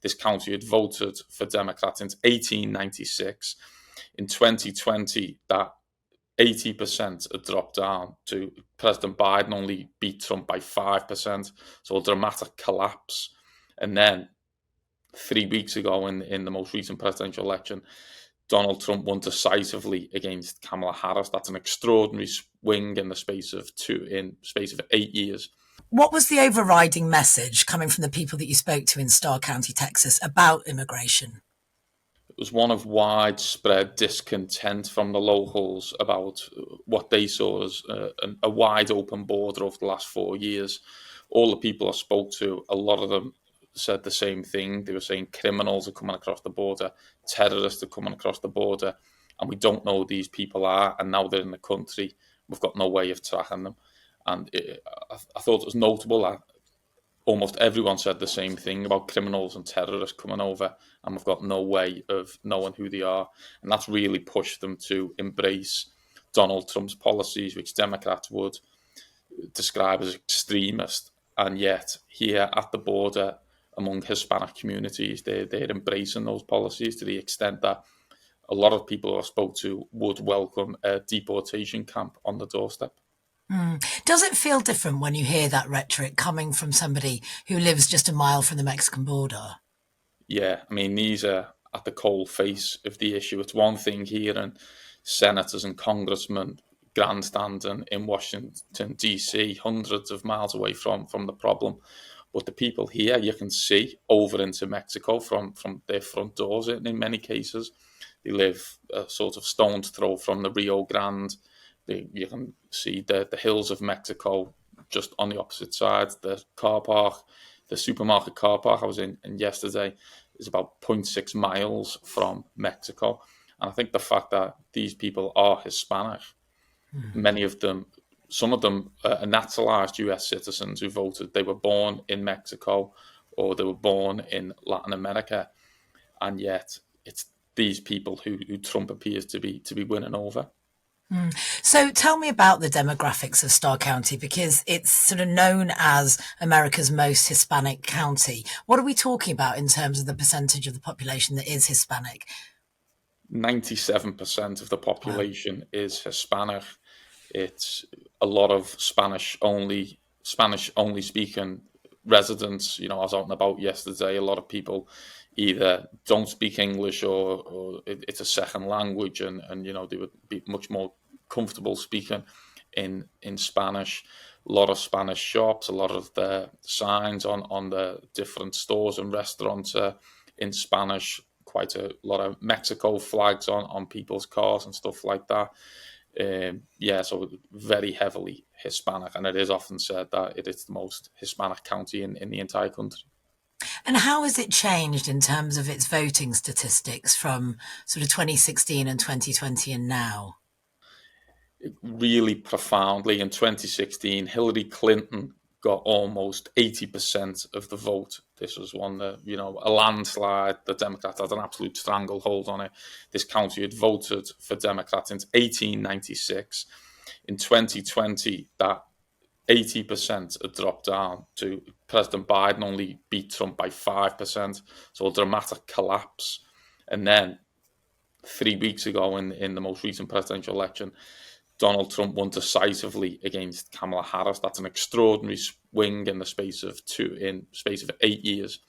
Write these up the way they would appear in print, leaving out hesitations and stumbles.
This county had voted for Democrats since 1896. In 2020, that 80% had dropped down to President Biden only beat Trump by 5%. So a dramatic collapse. And then 3 weeks ago in the most recent presidential election, Donald Trump won decisively against Kamala Harris. That's an extraordinary swing in the space of 8 years. What was the overriding message coming from the people that you spoke to in Starr County, Texas, about immigration? It was one of widespread discontent from the locals about what they saw as a wide open border over the last 4 years. All the people I spoke to, a lot of them said the same thing. They were saying criminals are coming across the border, terrorists are coming across the border, and we don't know who these people are, and now they're in the country. We've got no way of tracking them. And I thought it was notable that almost everyone said the same thing about criminals and terrorists coming over, and we've got no way of knowing who they are. And that's really pushed them to embrace Donald Trump's policies, which Democrats would describe as extremist. And yet, here at the border, among Hispanic communities, they're embracing those policies to the extent that a lot of people I spoke to would welcome a deportation camp on the doorstep. Does it feel different when you hear that rhetoric coming from somebody who lives just a mile from the Mexican border? Yeah, I mean, these are at the cold face of the issue. It's one thing here and senators and congressmen grandstanding in Washington, D.C., hundreds of miles away from the problem. But the people here, you can see over into Mexico from their front doors in many cases. They live a sort of stone's throw from the Rio Grande. You can see the hills of Mexico just on the opposite side. The car park, the supermarket car park I was in yesterday is about 0.6 miles from Mexico. And I think the fact that these people are Hispanic, many of them, some of them are naturalized US citizens who voted. They were born in Mexico or they were born in Latin America. And yet it's these people who Trump appears to be winning over. So tell me about the demographics of Starr County, because it's sort of known as America's most Hispanic county. What are we talking about in terms of the percentage of the population that is Hispanic? 97% of the population is Hispanic. It's a lot of Spanish-only speaking residents. You know, I was out and about yesterday. A lot of people either don't speak English or it's a second language, and you know, they would be much more comfortable speaking in Spanish. A lot of Spanish shops, a lot of the signs on the different stores and restaurants are in Spanish. Quite a lot of Mexico flags on people's cars and stuff like that. So very heavily Hispanic, and it is often said that it is the most Hispanic county in the entire country. And how has it changed in terms of its voting statistics from sort of 2016 and 2020 and now? Really profoundly. In 2016, Hillary Clinton got almost 80% of the vote. This was one that, you know, a landslide. The Democrats had an absolute stranglehold on it. This county had voted for Democrats since 1896. In 2020, that 80% had dropped down to President Biden only beat Trump by 5%. So a dramatic collapse. And then 3 weeks ago in the most recent presidential election, Donald Trump won decisively against Kamala Harris. That's an extraordinary swing in the space of 8 years,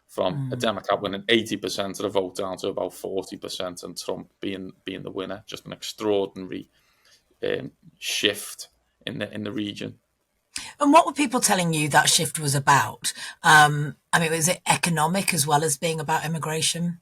from a Democrat winning 80% of the vote down to about 40%, and Trump being the winner. Just an extraordinary shift in the region. And what were people telling you that shift was about? Was it economic as well as being about immigration?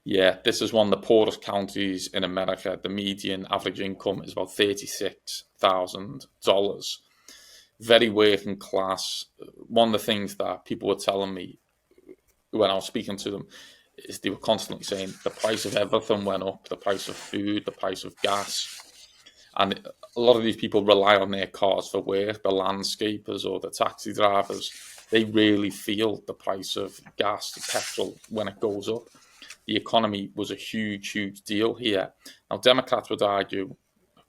Yeah, this is one of the poorest counties in America. The median average income is about $36,000. Very working class. One of the things that people were telling me when I was speaking to them is they were constantly saying the price of everything went up, the price of food, the price of gas. And a lot of these people rely on their cars for work, the landscapers or the taxi drivers. They really feel the price of gas, petrol, when it goes up. The economy was a huge, huge deal here. Now, Democrats would argue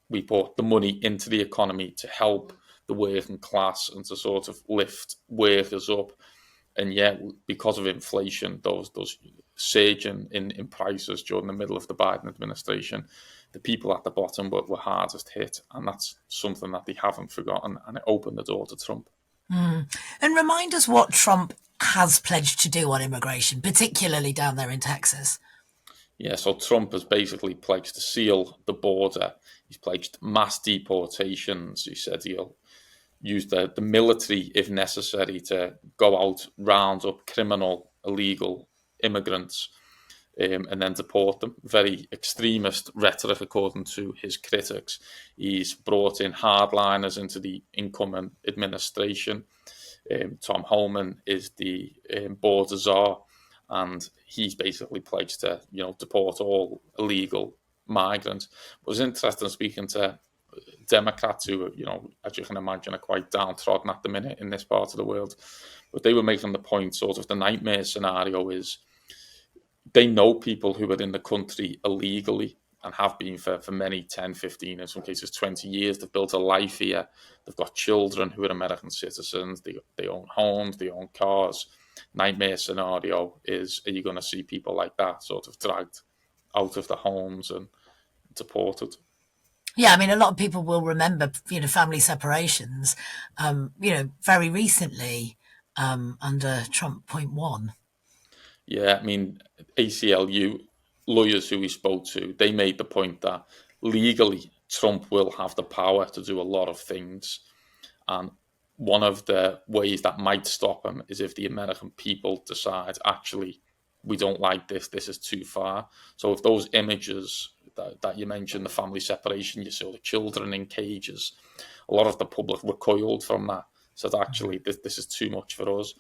we put the money into the economy to help the working class and to sort of lift workers up. And yet, because of inflation, those surge in prices during the middle of the Biden administration, the people at the bottom were hardest hit, and that's something that they haven't forgotten, and it opened the door to Trump. And remind us what Trump has pledged to do on immigration, particularly down there in Texas. Yeah, so Trump has basically pledged to seal the border. He's pledged mass deportations. He said he'll use the military if necessary to go out, round up criminal, illegal immigrants, and then deport them. Very extremist rhetoric, according to his critics. He's brought in hardliners into the incoming administration. Tom Homan is the border czar, and he's basically pledged to, deport all illegal migrants. It was interesting speaking to Democrats who, as you can imagine, are quite downtrodden at the minute in this part of the world. But they were making the point, sort of the nightmare scenario is they know people who are in the country illegally and have been for many 10, 15, in some cases 20 years. They've built a life here. They've got children who are American citizens. They own homes, they own cars. Nightmare scenario is, are you going to see people like that sort of dragged out of the homes and deported? Yeah, I mean, a lot of people will remember, family separations, very recently under Trump point one. Yeah, I mean, ACLU lawyers who we spoke to, they made the point that legally Trump will have the power to do a lot of things. And one of the ways that might stop him is if the American people decide, actually, we don't like this is too far. So if those images that you mentioned, the family separation, you saw the children in cages, a lot of the public recoiled from that, said, actually, this is too much for us.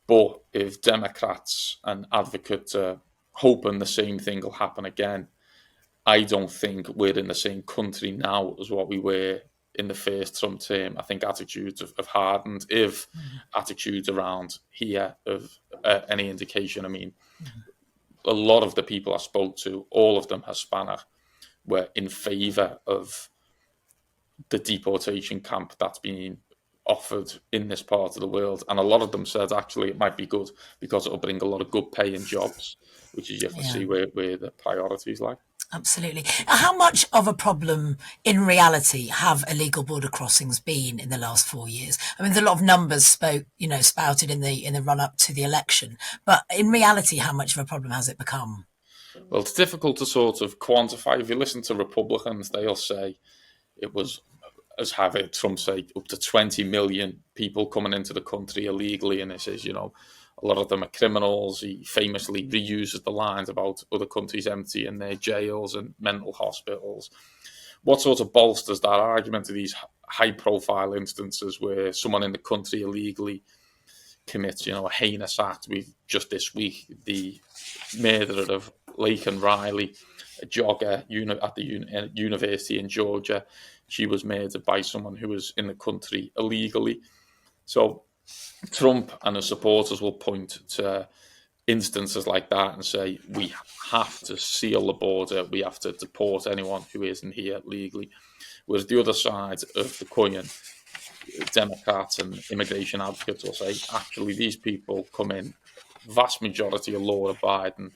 But if Democrats and advocates are hoping the same thing will happen again, I don't think we're in the same country now as what we were in the first Trump term. I think attitudes have hardened. If attitudes around here of any indication, I mean, a lot of the people I spoke to, all of them Hispanic, were in favour of the deportation camp that's been offered in this part of the world. And a lot of them said, actually, it might be good because it'll bring a lot of good paying jobs, which is you can Yeah. see where the priorities lie. Absolutely. How much of a problem in reality have illegal border crossings been in the last 4 years? I mean, there's a lot of numbers spouted in the run up to the election, but in reality, how much of a problem has it become? Well, it's difficult to sort of quantify. If you listen to Republicans, they'll say it was, as have it, Trump say, up to 20 million people coming into the country illegally. And he says, a lot of them are criminals. He famously reuses the lines about other countries emptying their jails and mental hospitals. What sort of bolsters that argument are these high profile instances where someone in the country illegally commits, a heinous act? We've just this week, the murderer of Laken Riley, a jogger at the university in Georgia. She was murdered by someone who was in the country illegally. So Trump and his supporters will point to instances like that and say, we have to seal the border, we have to deport anyone who isn't here legally. Whereas the other side of the coin, Democrats and immigration advocates will say, actually, these people come in, vast majority are law abiding,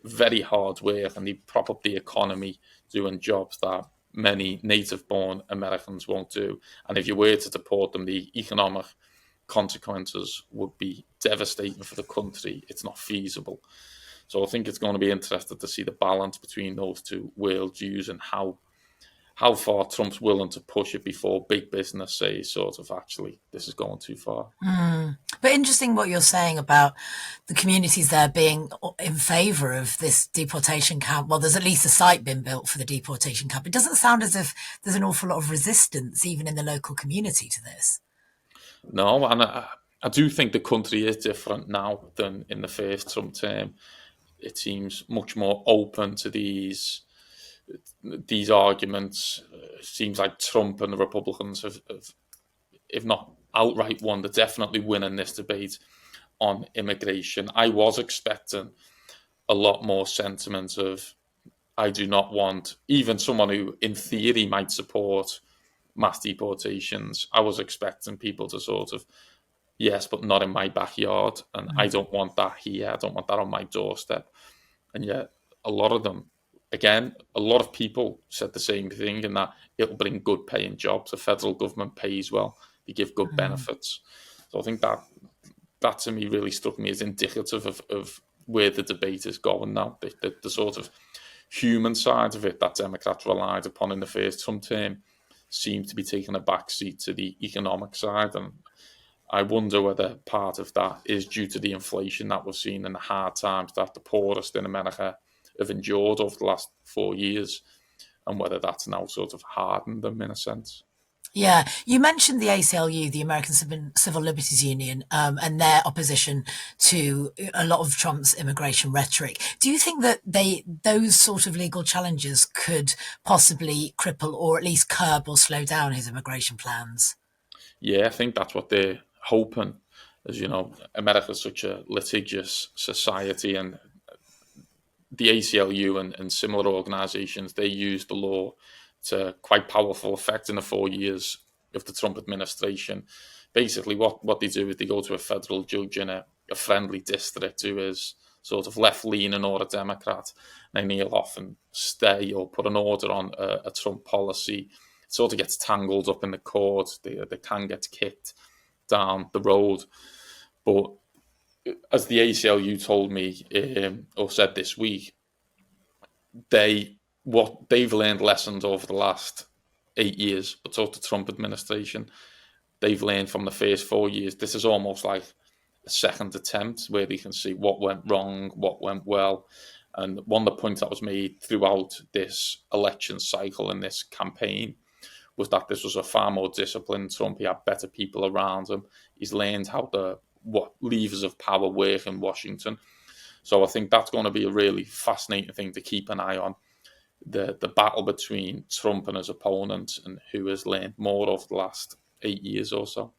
very hard work, and they prop up the economy doing jobs that many native born Americans won't do. And if you were to deport them, the economic consequences would be devastating for the country. It's not feasible. So I think it's going to be interesting to see the balance between those two worldviews and how far Trump's willing to push it before big business says, sort of, actually, this is going too far. But interesting what you're saying about the communities there being in favour of this deportation camp. Well, there's at least a site been built for the deportation camp. It doesn't sound as if there's an awful lot of resistance even in the local community to this. No, and I do think the country is different now than in the first Trump term. It seems much more open to these arguments. It seems like Trump and the Republicans have, if not outright won, they're definitely winning this debate on immigration. I was expecting a lot more sentiment of, I do not want, even someone who in theory might support mass deportations, I was expecting people to sort of Yes, but not in my backyard, and I don't want that here. I don't want that on my doorstep. And yet, a lot of them, again, a lot of people said the same thing, in that it'll bring good paying jobs. The federal government pays well, they give good benefits. So I think that to me really struck me as indicative of where the debate is going now. The sort of human side of it that Democrats relied upon in the first Trump term seemed to be taking a backseat to the economic side. And I wonder whether part of that is due to the inflation that we've seen and the hard times that the poorest in America have endured over the last 4 years, and whether that's now sort of hardened them in a sense. Yeah, you mentioned the ACLU, the American Civil Liberties Union, and their opposition to a lot of Trump's immigration rhetoric. Do you think that those sort of legal challenges could possibly cripple or at least curb or slow down his immigration plans? Yeah, I think that's what they're hoping. As you know, America's such a litigious society, and the ACLU and similar organisations, they use the law to quite powerful effect in the 4 years of the Trump administration. Basically, what they do is they go to a federal judge in a friendly district who is sort of left leaning or a Democrat, and he'll often stay or put an order on a Trump policy. It sort of gets tangled up in the court. They can get kicked down the road. But as the ACLU told me, or said this week, what they've learned lessons over the last 8 years, but so the Trump administration, they've learned from the first 4 years. This is almost like a second attempt where they can see what went wrong, what went well. And one of the points that was made throughout this election cycle and this campaign was that this was a far more disciplined Trump. He had better people around him. He's learned what levers of power work in Washington. So I think that's going to be a really fascinating thing to keep an eye on. The battle between Trump and his opponent, and who has learned more over the last 8 years or so.